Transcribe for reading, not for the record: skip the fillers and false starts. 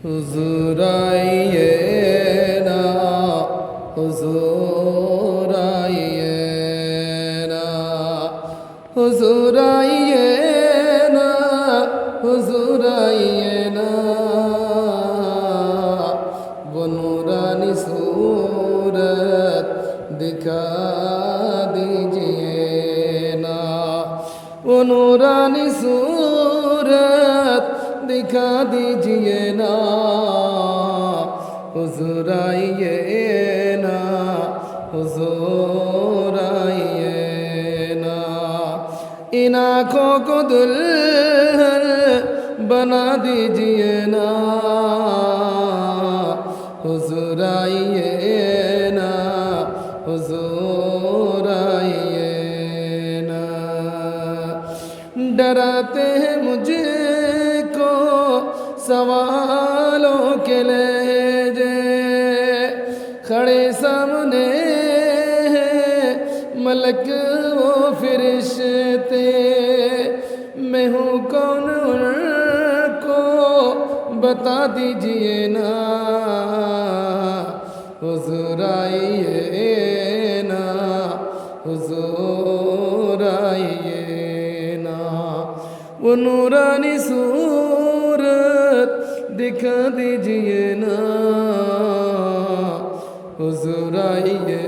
हुजूर आइए ना, हुजूर आइए ना, हुजूर आइए ना, हुजूर आइए ना, वो नूरानी सूरत दिखा दीजिए ना, वो नूरानी सूरत दिखा दीजिए ना, हुजूर आइए ना, हुजूर आइए ना, इन आँखों को दुल्हन बना दीजिए ना, हुजूर आइए ना, हुजूर आइए ना। डराते हैं मुझको सवालों के लहजे, खड़े सामने हैं मलक वो फरिश्ते, मैं हूँ कौन उनको बता दीजिए ना, हुजूर आइए ना, हुजूर आइए ना, वो नूरानी सूरत दिखा दीजिए ना, हुजूर आइए